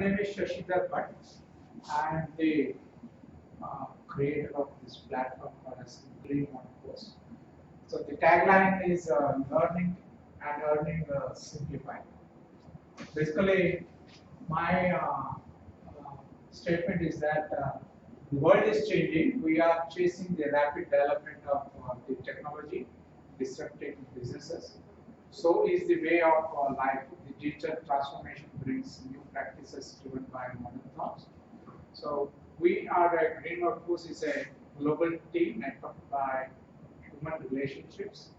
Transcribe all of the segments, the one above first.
name is Shashidhar Bhat. I am the creator of this platform for a Green One course. So the tagline is learning and earning simplified. Basically, my statement is that the world is changing. We are chasing the rapid development of the technology, disrupting businesses. So is the way of life. The digital transformation brings new practices driven by modern thoughts. So we are a Green Workforce is a global team networked by human relationships,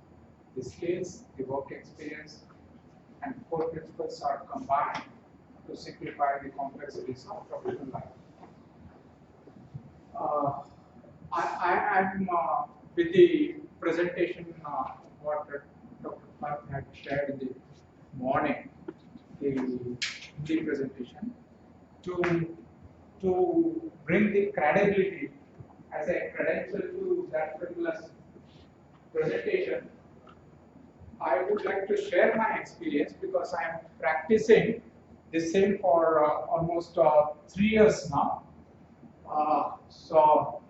the skills, the work experience, and core principles are combined to simplify the complexities of professional life. I am with the presentation what Dr. Bhat had shared in the morning, the presentation, to bring the credibility as a credential to that particular presentation. I would like to share my experience because I am practicing the same for almost 3 years now. So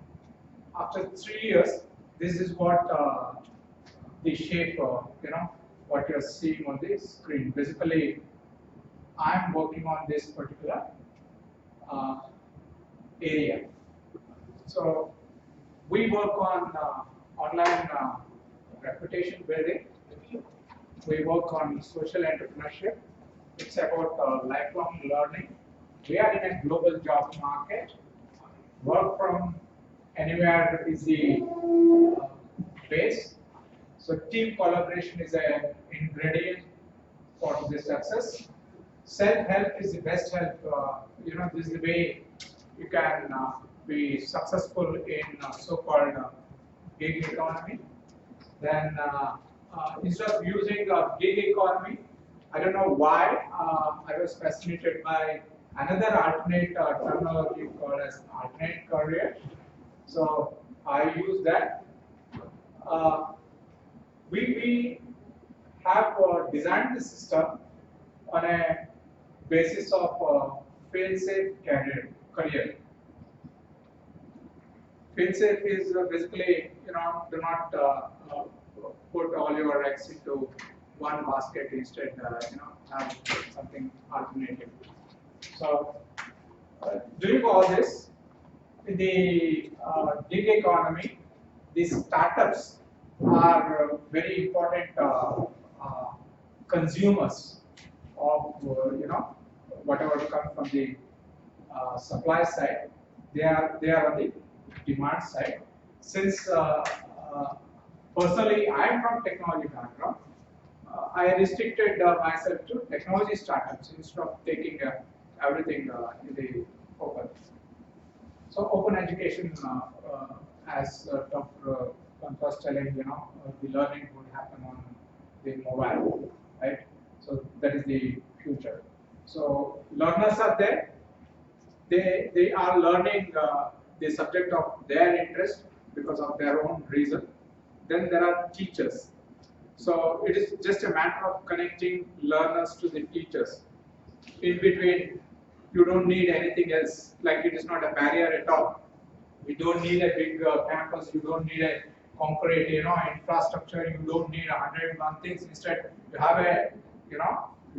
after 3 years, this is what the shape, what you're seeing on the screen. Basically, I'm working on this particular area. So we work on online reputation building. We work on social entrepreneurship. It's about lifelong learning. We are in a global job market. Work from anywhere is the base. So team collaboration is an ingredient for this success. Self-help is the best help. This is the way you can be successful in so-called gig economy. Then instead of using gig economy, I don't know why I was fascinated by another alternate terminology called as alternate career. So I use that. We have designed the system on a basis of fail-safe career. Fail-safe is basically, do not put all your eggs into one basket. Instead, have something alternative. So, doing all this, in the gig economy, these startups are very important consumers of whatever comes from the supply side. They are on the demand side. Since personally I am from technology background, I restricted myself to technology startups instead of taking everything in the open. So open education, as Dr. Pant was telling, the learning would happen on the mobile, right? So that is the future. So learners are there. They are learning the subject of their interest because of their own reason. Then there are teachers. So it is just a matter of connecting learners to the teachers. In between, you don't need anything else. Like it is not a barrier at all. You don't need a big campus. You don't need a concrete, infrastructure. You don't need 101 things. Instead, you have a,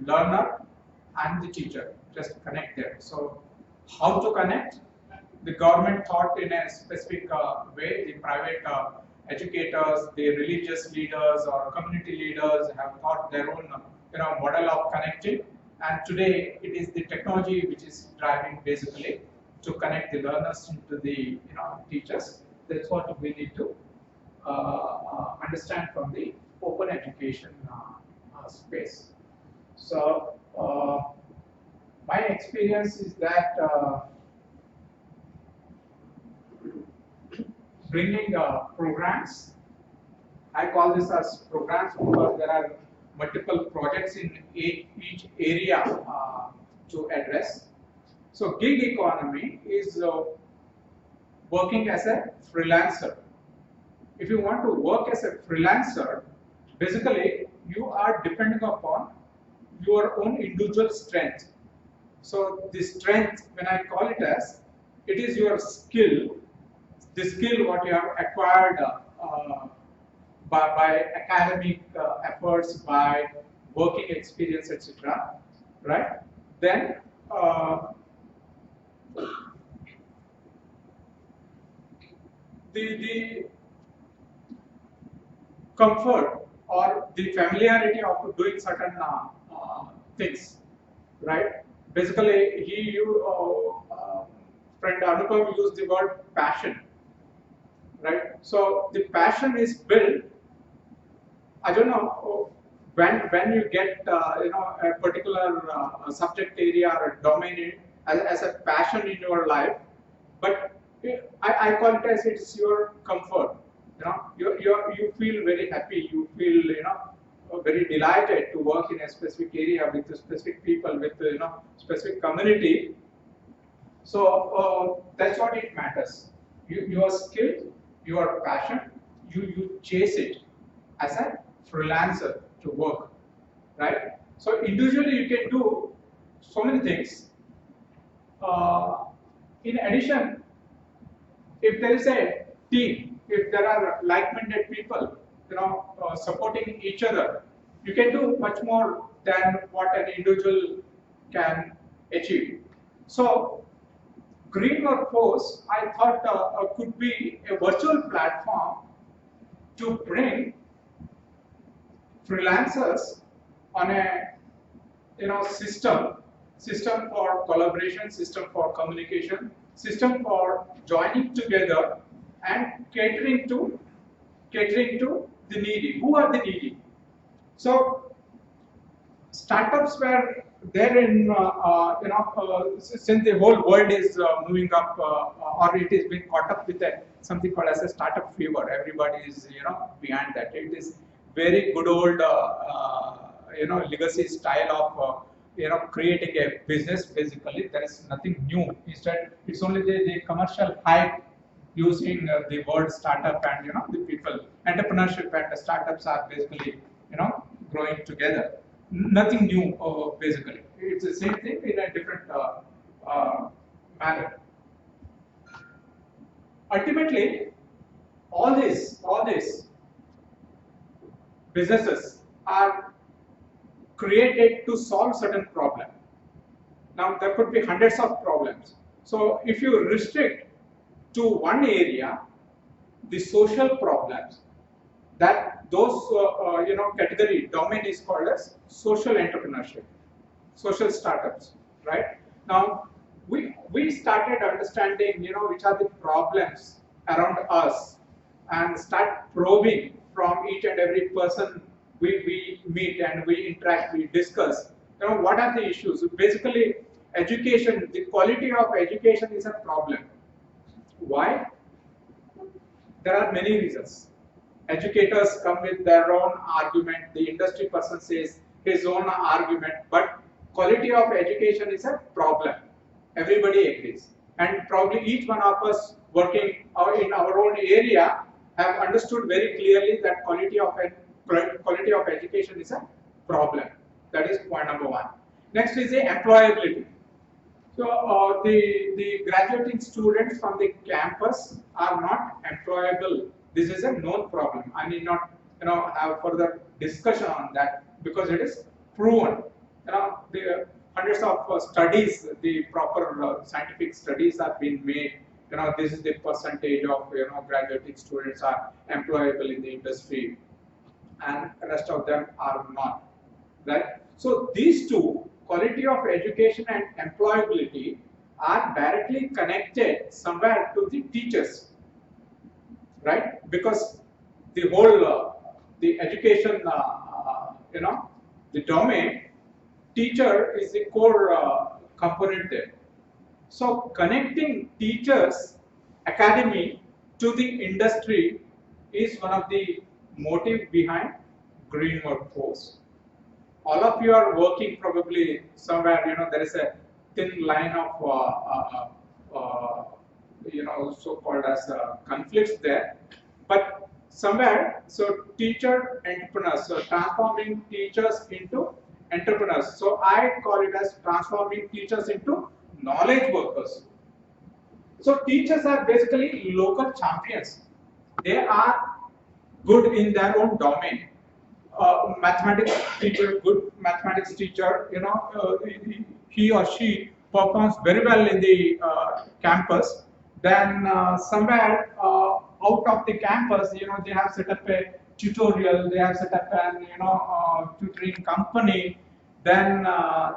learner and the teacher. Just connect them. So, how to connect? The government thought in a specific way. The private educators, the religious leaders or community leaders have thought their own, model of connecting. And today, it is the technology which is driving basically to connect the learners into the teachers. That's what we need to understand from the open education space. So my experience is that bringing programs, I call this as programs because there are multiple projects in each area to address. So gig economy is working as a freelancer. If you want to work as a freelancer, basically you are depending upon your own individual strength. So the strength, when I call it as, it is your skill, the skill what you have acquired by academic efforts, by working experience, etc. Right? Then the comfort or the familiarity of doing certain things, right? Basically, friend Anupam used the word passion, right? So the passion is built. I don't know when you get a particular subject area or a domain as a passion in your life, but I call it as it's your comfort. You feel very happy. You feel very delighted to work in a specific area with specific people with specific community. So that's what it matters. Your skill, your passion, you chase it as a freelancer to work, right? So individually you can do so many things. In addition, if there is a team, if there are like-minded people, supporting each other, you can do much more than what an individual can achieve. So, Green Workforce, I thought could be a virtual platform to bring freelancers on a system for collaboration, system for communication, system for joining together and catering to the needy. Who are the needy? So startups were there in since the whole world is moving up or it is being caught up with something called as a startup fever. Everybody is behind that. It is very good old legacy style of creating a business. Basically, there is nothing new. Instead, it's only the commercial hype using the word startup and the people entrepreneurship and the startups are basically growing together. Nothing new basically. It's the same thing in a different manner. Ultimately, all these businesses are created to solve certain problem. Now there could be hundreds of problems. So if you restrict to one area, the social problems, that those category domain is called as social entrepreneurship, social startups, right? Now we started understanding which are the problems around us and start probing from each and every person we meet and we interact, we discuss. What are the issues? Basically, education, the quality of education is a problem. Why? There are many reasons. Educators come with their own argument, the industry person says his own argument, but quality of education is a problem. Everybody agrees. And probably each one of us working in our own area have understood very clearly that quality of education is a problem. That is point number one. Next is the employability. So the graduating students from the campus are not employable. This is a known problem. I need not have further discussion on that because it is proven. The hundreds of studies, the proper scientific studies have been made. This is the percentage of graduating students are employable in the industry, and the rest of them are not. Right. So these two, quality of education and employability, are directly connected somewhere to the teachers, right? Because the whole the education, the domain, teacher is the core component there. So connecting teachers, academy to the industry is one of the motive behind Green Workforce. All of you are working probably somewhere, there is a thin line of, so-called as conflicts there. But somewhere, so teacher entrepreneurs, so transforming teachers into entrepreneurs. So I call it as transforming teachers into knowledge workers. So teachers are basically local champions. They are good in their own domain. Mathematics teacher, good mathematics teacher, he or she performs very well in the campus. Then somewhere out of the campus, they have set up a tutorial, they have set up an tutoring company. Then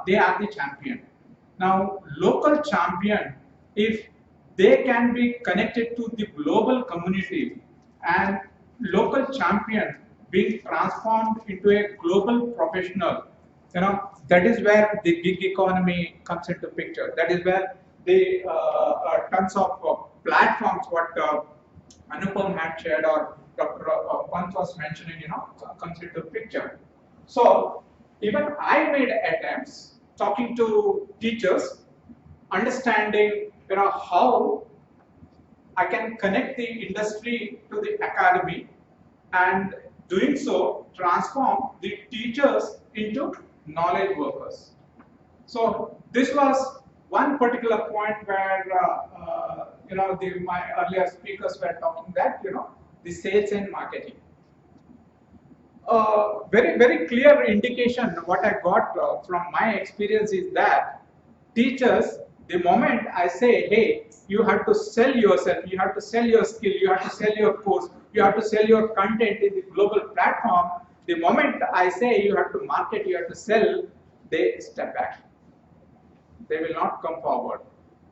they are the champion. Now, local champion, if they can be connected to the global community and local champion being transformed into a global professional, that is where the gig economy comes into picture. That is where the tons of platforms, what Anupam had shared or Dr. Pant was mentioning, comes into picture. So even I made attempts talking to teachers, understanding how I can connect the industry to the academy, and doing so transform the teachers into knowledge workers. So this was one particular point where my earlier speakers were talking that the sales and marketing. Very very clear indication what I got from my experience is that teachers, the moment I say, hey, you have to sell yourself, you have to sell your skill, you have to sell your course, you have to sell your content in the global platform, the moment I say you have to market, you have to sell, they step back. They will not come forward.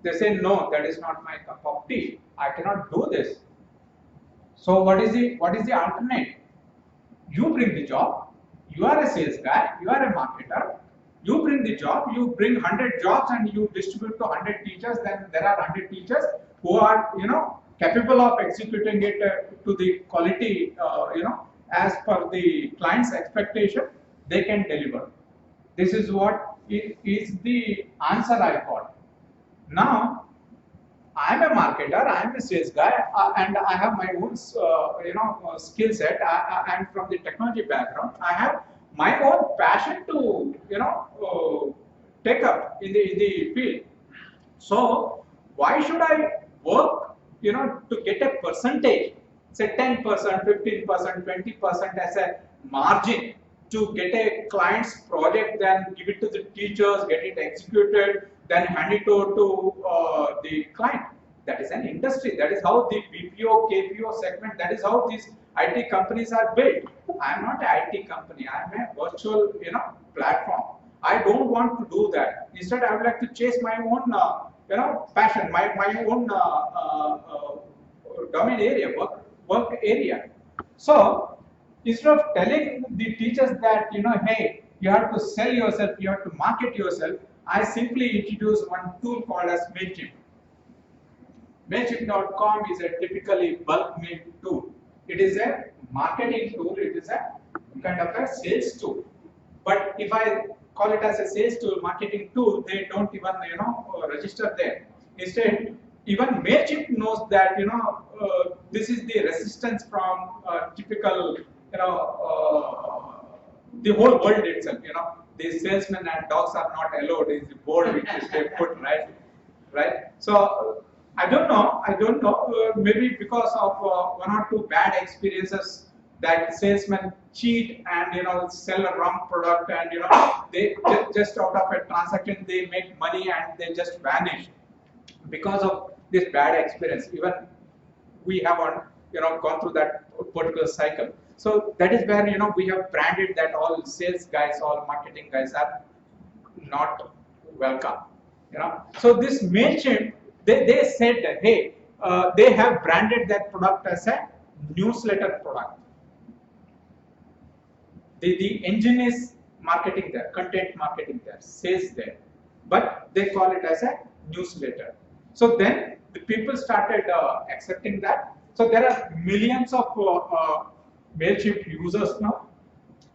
They say, no, that is not my cup of tea. I cannot do this. So what is the alternate? You bring the job, you are a sales guy, you are a marketer, you bring the job, you bring 100 jobs and you distribute to 100 teachers, then there are 100 teachers who are, capable of executing it to the quality, as per the client's expectation, they can deliver. This is what is the answer I got. Now, I'm a marketer, I'm a sales guy, and I have my own, skill set. I'm from the technology background. I have my own passion to, take up in the field. So why should I work, to get a percentage, say 10%, 15%, 20% as a margin to get a client's project, then give it to the teachers, get it executed, then hand it over to the client. That is an industry. That is how the BPO, KPO segment, that is how these IT companies are built. I am not an IT company. I am a virtual, platform. I don't want to do that. Instead, I would like to chase my own, passion, my own domain area, work area. So instead of telling the teachers that, hey, you have to sell yourself, you have to market yourself, I simply introduce one tool called as MailChimp. MailChimp.com is a typically bulk mail tool. It is a marketing tool, it is a kind of a sales tool. But if I call it as a sales tool, marketing tool, they don't even, register there. Instead, even MailChimp knows that, this is the resistance from typical, the whole world itself, the salesmen and dogs are not allowed is the board which is they put, right? So I don't know, maybe because of one or two bad experiences that salesmen cheat and sell a wrong product, and they just out of a transaction they make money and they just vanish because of this bad experience. Even we have gone through that particular cycle. So that is where we have branded that all sales guys, all marketing guys are not welcome. So this MailChimp, they said that, hey, they have branded that product as a newsletter product. The engine is marketing there, content marketing there, sales there, but they call it as a newsletter. So then the people started accepting that. So there are millions of MailChimp users now,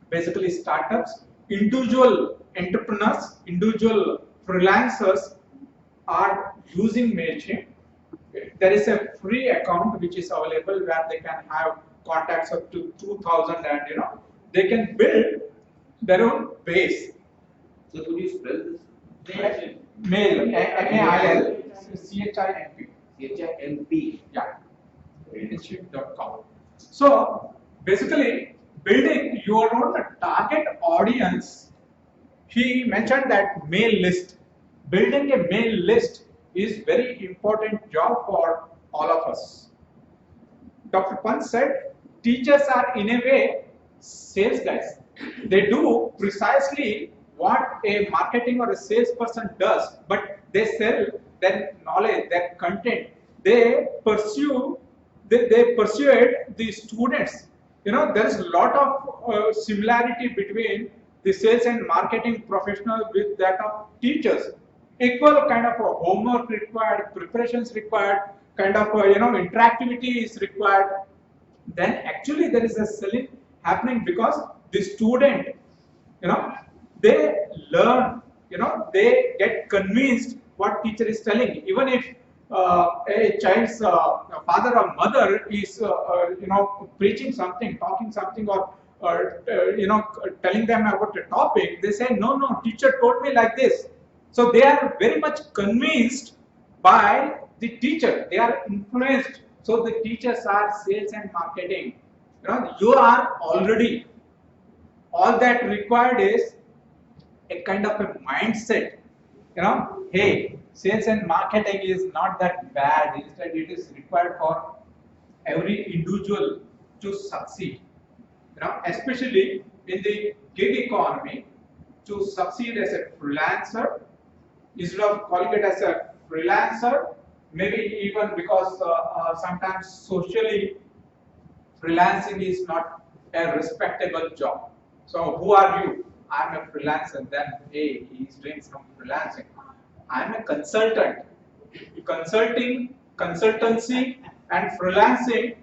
basically startups, individual entrepreneurs, individual freelancers are using MailChimp. There is a free account which is available where they can have contacts up to 2,000 and they can build their own base. So could you spell this? Mail, M-A-I-L, C-H-I-M-P. CHIMP. Yeah, institute.com. So basically, building your own target audience. He mentioned that mail list. Building a mail list is very important job for all of us. Dr. Pant said, teachers are in a way sales guys. They do precisely what a marketing or a salesperson does, but they sell their knowledge, their content. They pursue, they persuade the students. You know, there is a lot of similarity between the sales and marketing professional with that of teachers. Equal kind of a homework required, preparations required, kind of interactivity is required. Then actually there is a selling happening because the student, you know, they learn, they get convinced what teacher is telling. Even if a child's father or mother is, preaching something, talking something, or telling them about a topic, they say, no, no, teacher told me like this. So they are very much convinced by the teacher. They are influenced. So the teachers are sales and marketing. You are already, all that required is a kind of a mindset. Hey, sales and marketing is not that bad. Instead, it is required for every individual to succeed. Especially in the gig economy, to succeed as a freelancer, instead of calling it as a freelancer, maybe even because sometimes socially freelancing is not a respectable job. So who are you? I'm a freelancer. Then hey, he's doing some freelancing. I'm a consultant. Consulting, consultancy, and freelancing,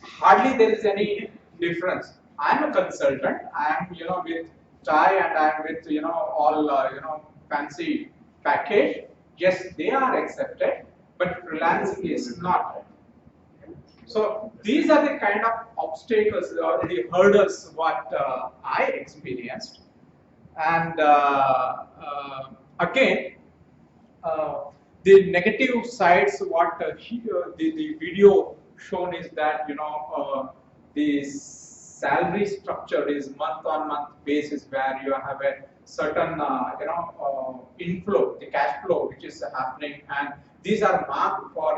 hardly there is any difference. I'm a consultant. I'm with tie and I'm with all fancy package. Yes, they are accepted, but freelancing is not. So these are the kind of obstacles or the hurdles what I experienced, and again, uh, the negative sides what the video shown is that the salary structure is month on month basis where you have a certain inflow, the cash flow which is happening, and these are marked for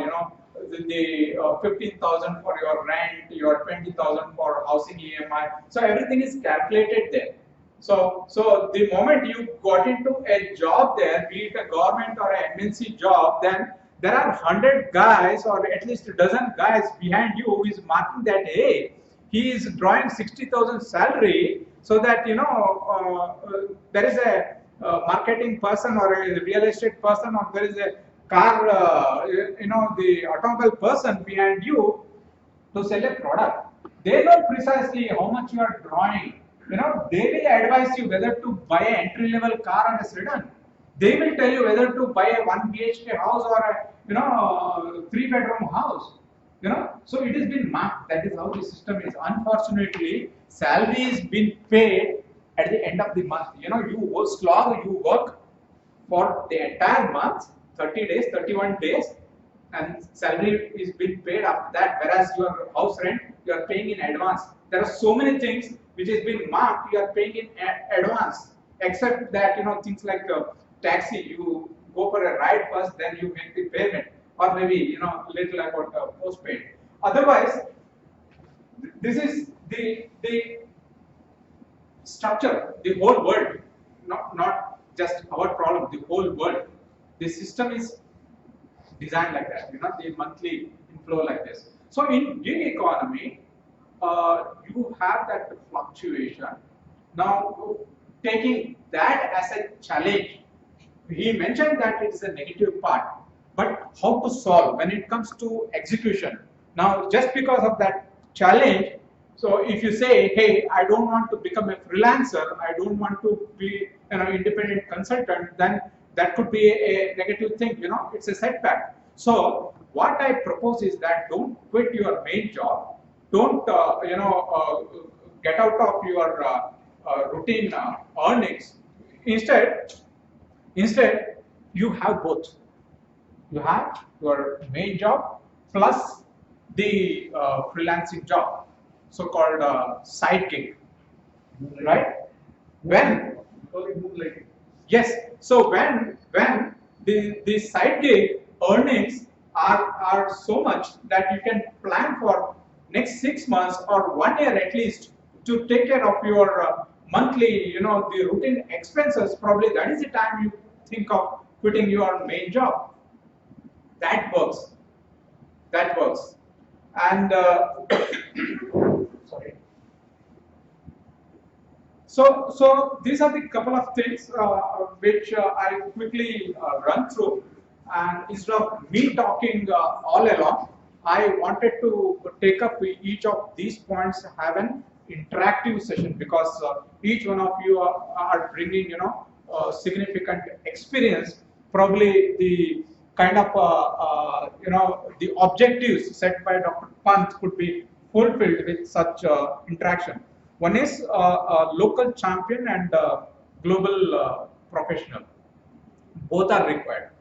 the 15,000 for your rent, your 20,000 for housing EMI. So everything is calculated there. So the moment you got into a job there, be it a government or a MNC job, then there are 100 guys or at least a dozen guys behind you who is marking that, hey, he is drawing 60,000 salary, so that there is a marketing person or a real estate person, or there is a car, the automobile person behind you to sell a product. They know precisely how much you are drawing. They will advise you whether to buy an entry level car or a sedan. They will tell you whether to buy a 1 BHK house or a 3-bedroom house. So it has been marked. That is how the system is. Unfortunately, salary is being paid at the end of the month. You work for the entire month, 30 days, 31 days, and salary is being paid after that. Whereas your house rent, you are paying in advance. There are so many things which has been marked, you are paying in advance. Except that things like taxi, you go for a ride first, then you make the payment, or maybe little about postpaid. Otherwise, this is the structure, the whole world, not just our problem, the whole world. The system is designed like that, the monthly inflow like this. So in gig economy, you have that fluctuation. Now, taking that as a challenge, he mentioned that it's a negative part, but how to solve when it comes to execution? Now, just because of that challenge, so if you say, hey, I don't want to become a freelancer, I don't want to be an independent consultant, then that could be a negative thing, it's a setback. So what I propose is that don't quit your main job, don't get out of your routine earnings. Instead, instead you have both. You have your main job plus the freelancing job, so-called side gig, right? When yes, so when the side gig earnings are so much that you can plan for next 6 months or 1 year at least to take care of your monthly, the routine expenses. Probably that is the time you think of quitting your main job. That works. That works. And sorry. So these are the couple of things which I quickly run through, and instead of me talking all along, I wanted to take up each of these points, have an interactive session, because each one of you are bringing significant experience. Probably the kind of the objectives set by Dr. Pant could be fulfilled with such interaction. One is local champion and global professional. Both are required.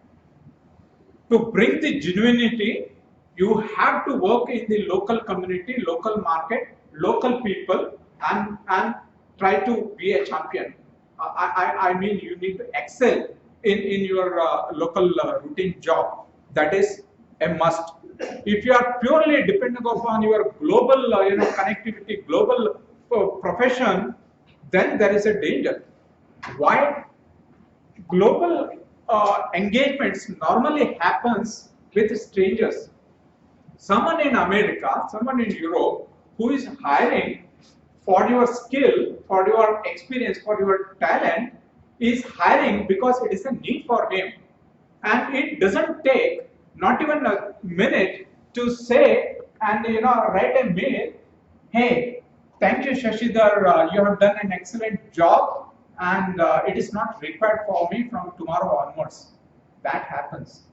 To bring the genuinity, you have to work in the local community, local market, local people, and try to be a champion. I mean, you need to excel in your local routine job. That is a must. If you are purely dependent upon your global, connectivity, global profession, then there is a danger. Why? Global engagements normally happens with strangers. Someone in America, someone in Europe who is hiring for your skill, for your experience, for your talent, is hiring because it is a need for him. And it doesn't take not even a minute to say and write a mail, hey, thank you Shashidhar, you have done an excellent job, and it is not required for me from tomorrow onwards. That happens.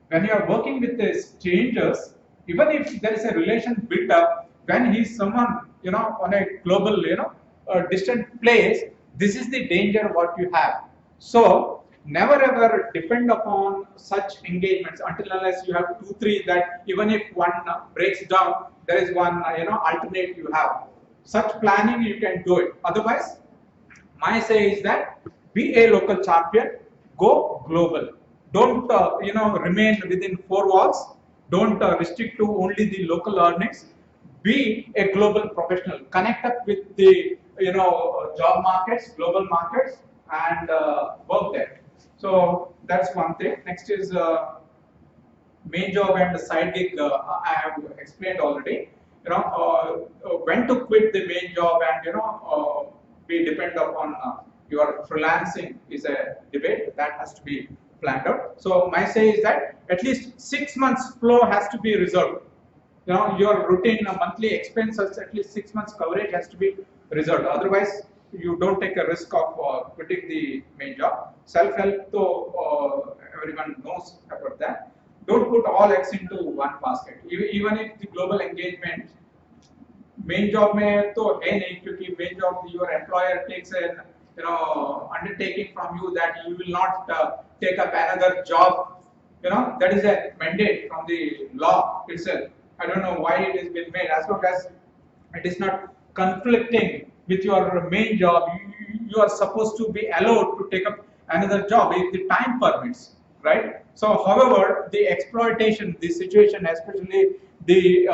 When you are working with the strangers, even if there is a relation built up, when he is someone, on a global, distant place, this is the danger what you have. So never ever depend upon such engagements until unless you have 2, 3 that even if one breaks down, there is one, alternate you have. Such planning you can do it. Otherwise, my say is that be a local champion, go global. Don't remain within 4 walls. Don't restrict to only the local earnings. Be a global professional. Connect up with the job markets, global markets, and work there. So that's one thing. Next is main job and the side gig. I have explained already. When to quit the main job and be depend upon your freelancing is a debate that has to be planned out. So my say is that at least 6 months flow has to be reserved. Your routine monthly expenses, at least 6 months coverage has to be reserved. Otherwise, you don't take a risk of quitting the main job. Self-help, though everyone knows about that. Don't put all eggs into one basket. Even if the global engagement main job में तो है नहीं, क्योंकि main job your employer takes an undertaking from you that you will not take up another job. That is a mandate from the law itself. I don't know why it has been made. As long as it is not conflicting with your main job, you are supposed to be allowed to take up another job if the time permits, right? So however, the exploitation, the situation, especially the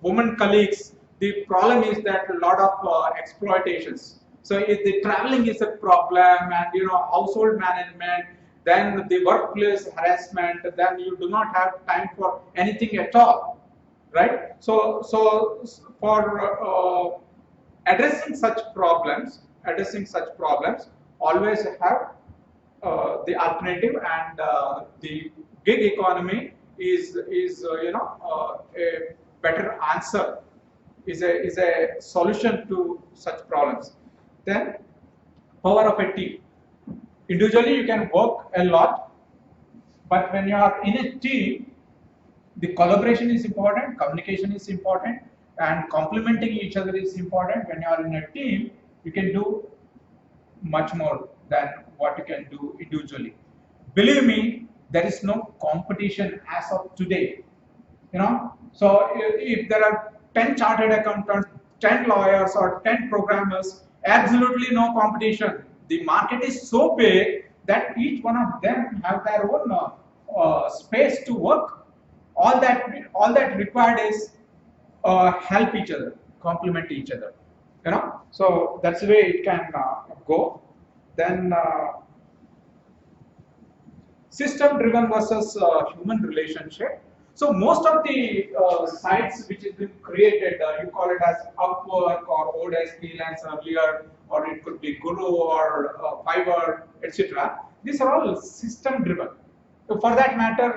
women colleagues, the problem is that a lot of exploitations. So if the traveling is a problem, and household management, then the workplace harassment, then you do not have time for anything at all, right? So for addressing such problems, always have the alternative, and the gig economy is a better answer, is a solution to such problems. Then power of a team. Individually you can work a lot, but when you are in a team, the collaboration is important, communication is important, and complementing each other is important. When you are in a team, you can do much more than what you can do individually. Believe me, there is no competition as of today. So if there are 10 chartered accountants, 10 lawyers, or 10 programmers, absolutely no competition. The market is so big that each one of them have their own space to work. All that required is help each other, complement each other. So that's the way it can go. Then system driven versus human relationship. So most of the sites which has been created, you call it as Upwork or Odesk freelance earlier, or it could be Guru or Fiverr, etc. These are all system driven. So for that matter,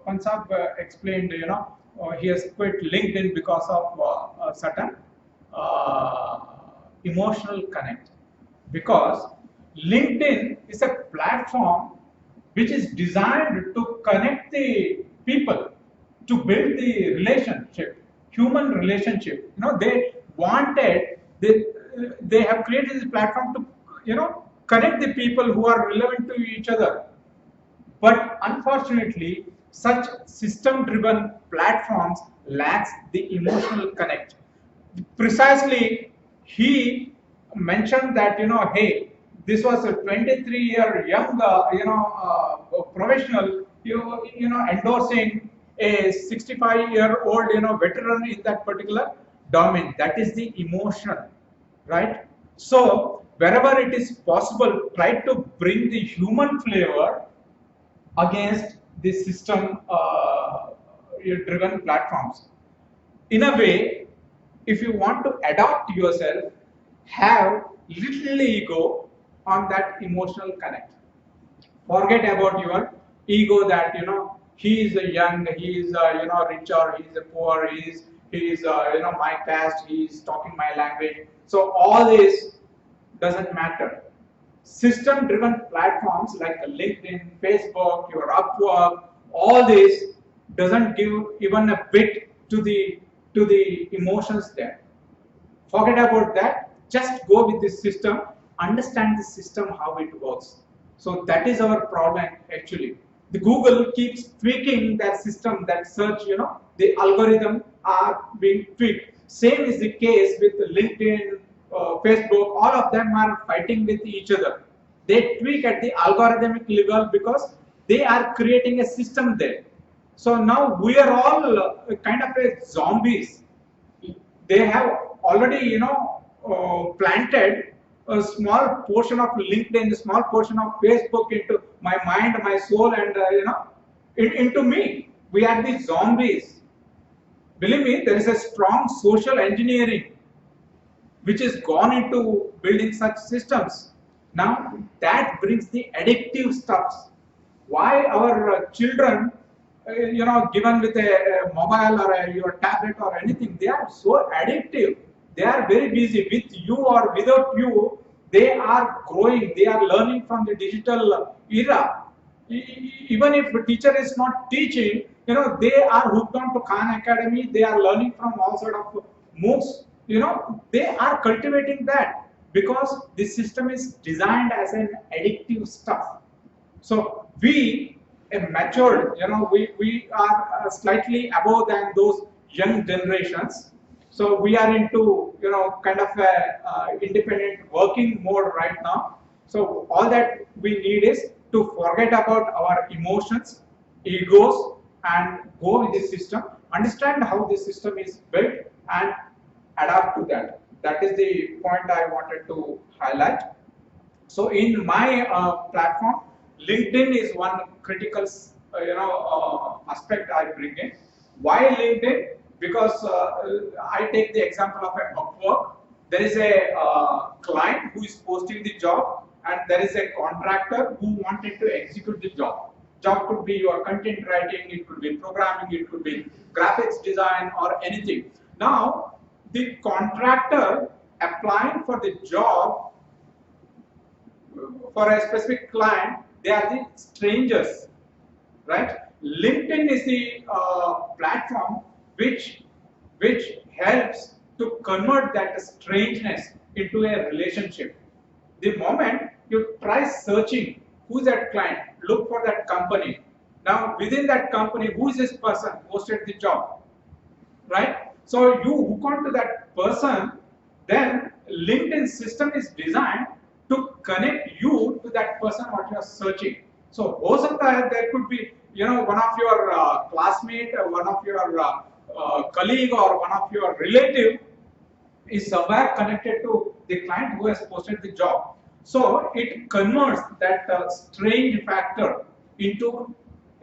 Pansab explained, he has quit LinkedIn because of a certain uh, emotional connect, because LinkedIn is a platform which is designed to connect the people, to build the relationship, human relationship. They have created this platform to connect the people who are relevant to each other. But unfortunately, such system-driven platforms lacks the emotional connect. Precisely, he mentioned that hey, this was a 23-year young professional, endorsing a 65-year-old veteran in that particular domain. That is the emotion, right? So wherever it is possible, try to bring the human flavor against the system driven platforms. In a way, if you want to adopt yourself, have little ego on that emotional connect. Forget about your ego that he is a young, he is rich, or he is a poor, he is my caste, he is talking my language. So all this doesn't matter. System driven platforms like LinkedIn, Facebook, your Upwork, all this doesn't give even a bit to the emotions there. Forget about that. Just go with the system, understand the system, how it works. So that is our problem actually. The Google keeps tweaking that system, that search, the algorithm are being tweaked. Same is the case with LinkedIn, Facebook, all of them are fighting with each other. They tweak at the algorithmic level because they are creating a system there. So now we are all kind of a zombies. They have already planted a small portion of LinkedIn, a small portion of Facebook into my mind, my soul, and into me. We are the zombies. Believe me, there is a strong social engineering which is gone into building such systems. Now that brings the addictive stuffs. Why our children, given with a mobile or your tablet or anything, they are so addictive. They are very busy with you or without you. They are growing. They are learning from the digital era. Even if the teacher is not teaching, they are hooked on to Khan Academy. They are learning from all sort of MOOCs. They are cultivating that because the system is designed as an addictive stuff. So we, a matured, we are slightly above than those young generations. So we are into, kind of a independent working mode right now. So all that we need is to forget about our emotions, egos, and go with the system, understand how the system is built, and adapt to that. That is the point I wanted to highlight. So in my platform, LinkedIn is one critical, aspect I bring in. Why LinkedIn? Because I take the example of a Upwork. There is a client who is posting the job, and there is a contractor who wanted to execute the job. Job could be your content writing, it could be programming, it could be graphics design, or anything. Now, the contractor applying for the job for a specific client, they are the strangers, right? LinkedIn is the platform which helps to convert that strangeness into a relationship. The moment you try searching who's that client, look for that company. Now within that company, who is this person posted the job, right? So you hook on to that person, then LinkedIn system is designed to connect you to that person what you are searching. So हो सकता है there could be one of your classmate, one of your colleague or one of your relative is somewhere connected to the client who has posted the job. So it converts that strange factor into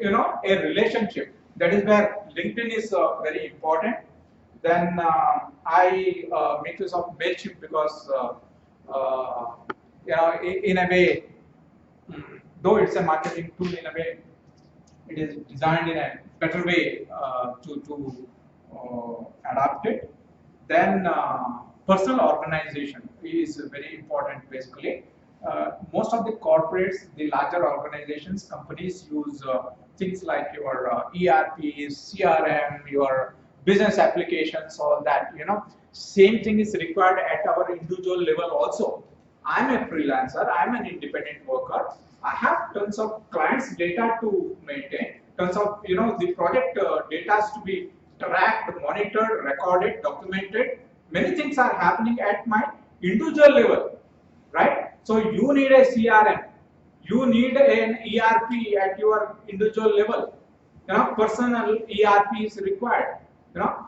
a relationship. That is where LinkedIn is very important. Then I make use of Mailchimp because in a way, though it's a marketing tool, in a way it is designed in a better way to adapt it. Then personal organization is very important basically. Most of the corporates, the larger organizations, companies use things like your ERPs, CRM, your business applications, all that. Same thing is required at our individual level also. I'm a freelancer, I'm an independent worker. I have tons of clients' data to maintain, tons of the project data has to be tracked, monitored, recorded, documented. Many things are happening at my individual level, right? So you need a CRM, you need an ERP at your individual level. Personal ERP is required.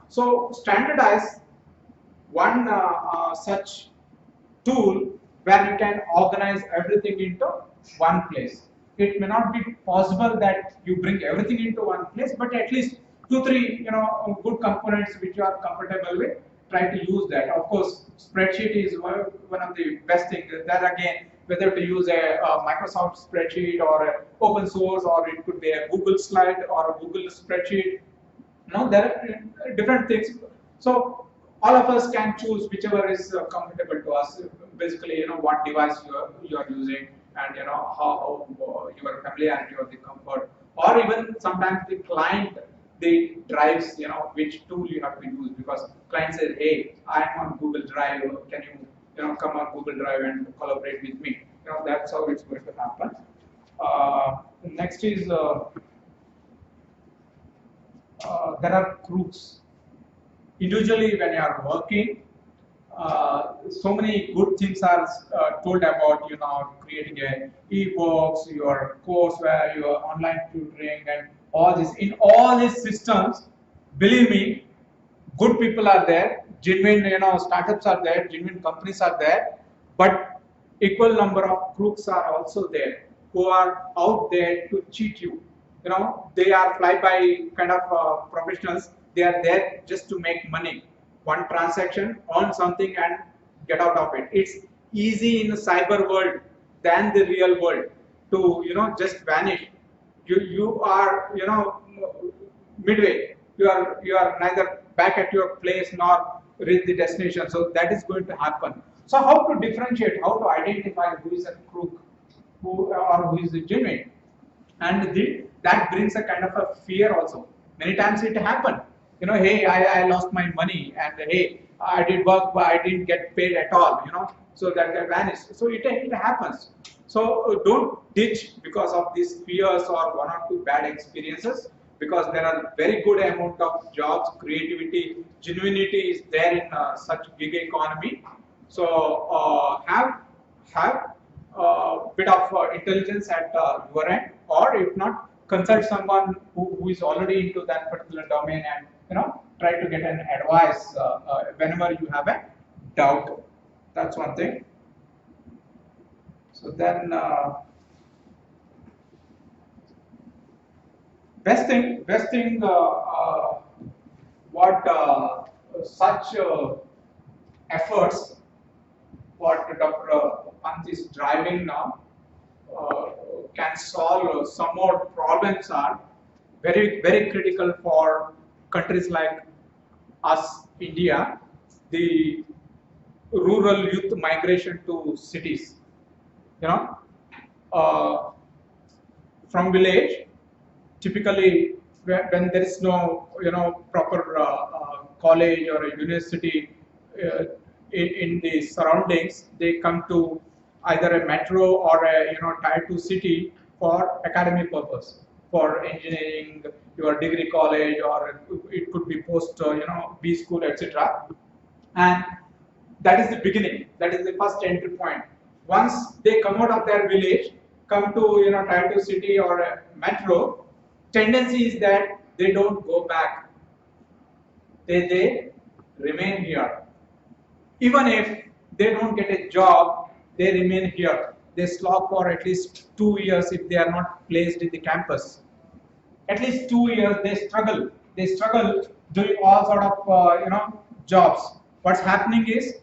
So standardize one such tool where you can organize everything into one place. It may not be possible that you bring everything into one place, but at least two, three, good components which you are comfortable with. Try to use that. Of course, spreadsheet is one of the best things. There again, whether to use a Microsoft spreadsheet or a open source, or it could be a Google slide or a Google spreadsheet. There are different things. So all of us can choose whichever is comfortable to us. Basically, what device you are using, and how your familiarity or the comfort, or even sometimes the client they drives which tool you have to use, because client says, hey, I am on Google Drive, can you come on Google Drive and collaborate with me. That's how it's going to happen. Next is there are groups. Individually, when you are working, so many good things are told about creating a e-books, your courseware, your online tutoring, and all this. In all these systems, believe me, good people are there, genuine startups are there, genuine companies are there, but equal number of crooks are also there who are out there to cheat you. They are fly-by kind of professionals. They are there just to make money. One transaction on something and get out of it. It's easy in the cyber world than the real world to just vanish. You are midway. You are neither back at your place nor reach the destination. So that is going to happen. So how to differentiate? How to identify who is a crook, who is a genuine? And that brings a kind of a fear also. Many times it happened. Hey, I lost my money, and hey, I did work but I didn't get paid at all. So that vanished. So it happens. So don't ditch because of these fears or one or two bad experiences, because there are very good amount of jobs, creativity, genuinity is there in such gig economy. So have bit of intelligence at your end, or if not, consult someone who is already into that particular domain, and try to get an advice whenever you have a doubt. That's one thing. So then best thing what such efforts what Dr. Pant is driving now can solve some more problems are very, very critical for countries like us, India, the rural youth migration to cities. You know, uh, from village, typically when there is no proper college or a university in the surroundings, they come to either a metro or a tier 2 city for academic purpose, for engineering, your degree college, or it could be post B school, etc. And that is the beginning, that is the first entry point. Once they come out of their village, come to tier 2 city or a metro, tendency is that they don't go back, they remain here. Even if they don't get a job, they remain here. They slog for at least 2 years if they are not placed in the campus. At least 2 years they struggle. They struggle doing all sort of jobs. What's happening is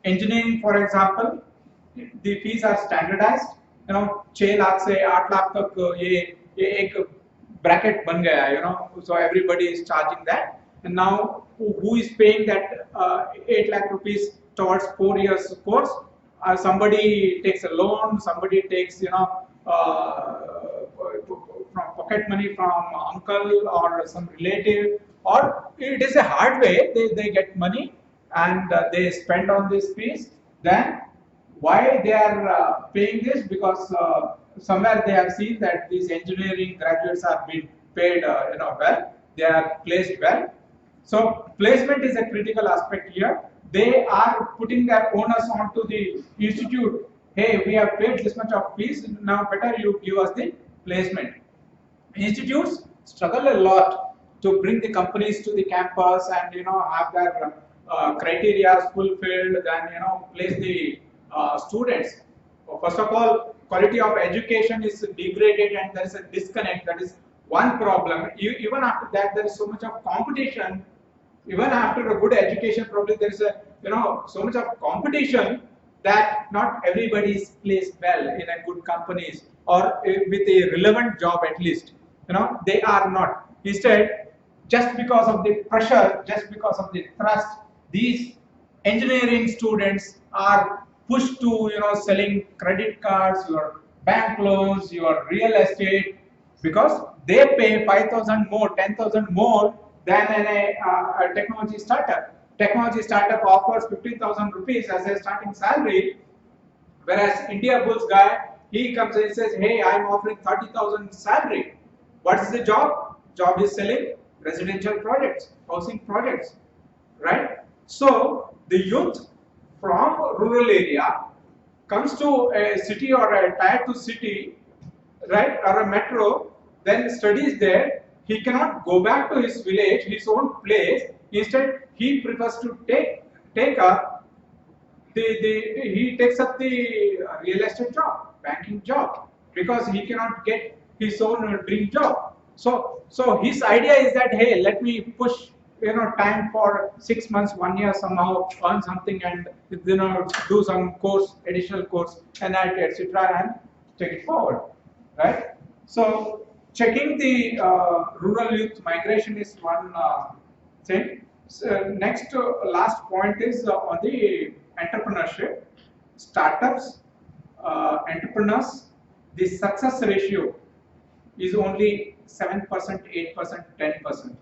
engineering, for example, the fees are standardized. 6 lakh से 8 लाख तक ये एक bracket बन गया, so everybody is charging that. And now who is paying that 8 lakh rupees towards 4 years course? Somebody takes a loan, somebody takes from pocket money from uncle or some relative, or it is a hard way, they get money and they spend on this fees. Then why they are paying this? Because somewhere they have seen that these engineering graduates are being paid well, they are placed well. So placement is a critical aspect here. They are putting their onus onto the institute. Hey, we have paid this much of fees, now better you give us the placement. Institutes struggle a lot to bring the companies to the campus and have their criteria fulfilled, then place the students. First of all, quality of education is degraded and there is a disconnect. That is one problem. Even after that, there is so much of competition. Even after a good education, probably there is a so much of competition that not everybody is placed well in a good companies or with a relevant job at least. They are not. Instead, just because of the pressure, just because of the thrust, these engineering students are pushed to selling credit cards, your bank loans, your real estate, because they pay 5,000 more, 10,000 more than a technology startup. Technology startup offers 15,000 rupees as a starting salary, whereas India Bulls guy, he comes and says, hey, I'm offering 30,000 salary. What is the job? Job is selling residential projects, housing projects, right? So the youth from rural area comes to a city or a tier 2 city, right, or a metro, then studies there. He cannot go back to his village, his own place. Instead, he prefers to take up he takes up the real estate job, banking job, because he cannot get his own dream job. So his idea is that, hey, let me push time for 6 months, 1 year, somehow earn something and do some course, additional course, NIT, etc., and take it forward, right? So checking the rural youth migration is one thing. So next, last point is on the entrepreneurship, startups, entrepreneurs. The success ratio is only 7%, 8%, 10%.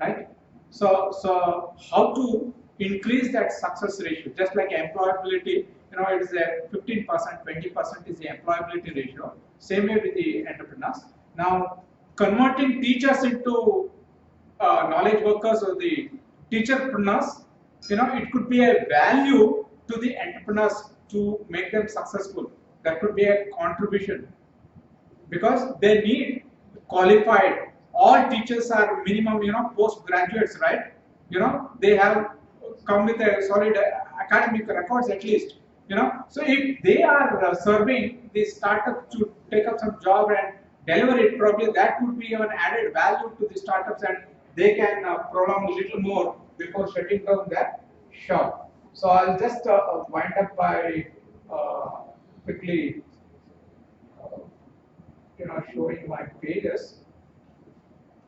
Right? So how to increase that success ratio? Just like employability, it is a 15%, 20% is the employability ratio. Same way with the entrepreneurs. Now, converting teachers into knowledge workers or the teacherpreneurs, it could be a value to the entrepreneurs to make them successful. That could be a contribution, because they need qualified. All teachers are minimum, postgraduates, right? They have come with a solid academic records at least. So if they are serving the startup to take up some job and deliver it, probably that could be an added value to the startups, and they can prolong a little more before shutting down their shop. So I'll just wind up by quickly showing my pages.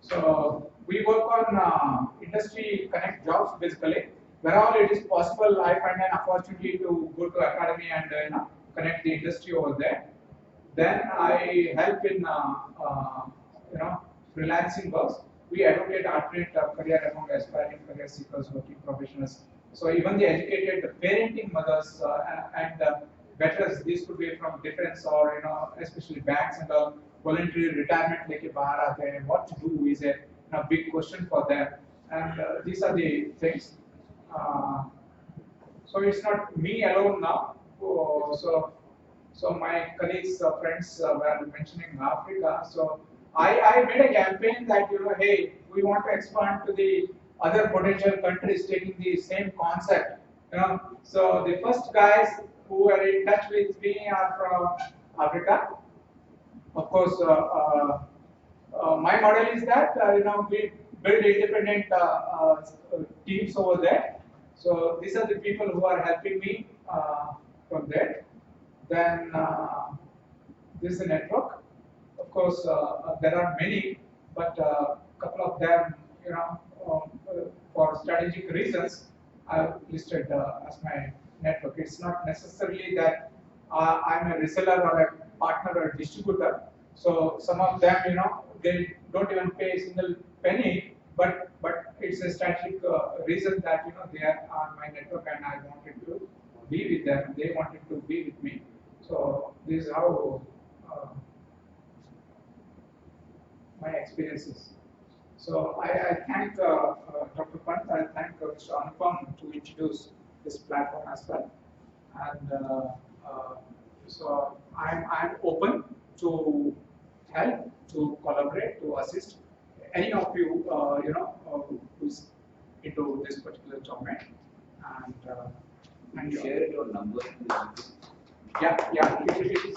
So we work on industry connect jobs basically. Wherever it is possible, I find an opportunity to go to academy and connect the industry over there. Then I help in freelancing works. We advocate alternate career among aspiring career seekers, working professionals. So even the educated parenting mothers and veterans, these could be from defense or especially banks and all, voluntary retirement like bahar aate hain, what to do is a big question for them, and these are the things. Uh, so it's not me alone now. So my colleagues, friends were mentioning Africa. So I made a campaign that hey, we want to expand to the other potential countries taking the same concept. So the first guys who were in touch with me are from Africa. Of course, my model is that we build independent teams over there. So these are the people who are helping me from there. Then this is a network. Of course, there are many, but a couple of them, for strategic reasons, I've listed as my network. It's not necessarily that I'm a reseller or a partner or a distributor. So some of them, they don't even pay a single penny, but it's a strategic reason that they are on my network and I wanted to be with them. They wanted to be with me. So this is how my experiences. So I thank Dr. Pant, I thank Mr. Anupam to introduce this platform as well. And so I'm open to help, to collaborate, to assist any of you, who's into this particular domain. And Can you share your numbers? yeah, it is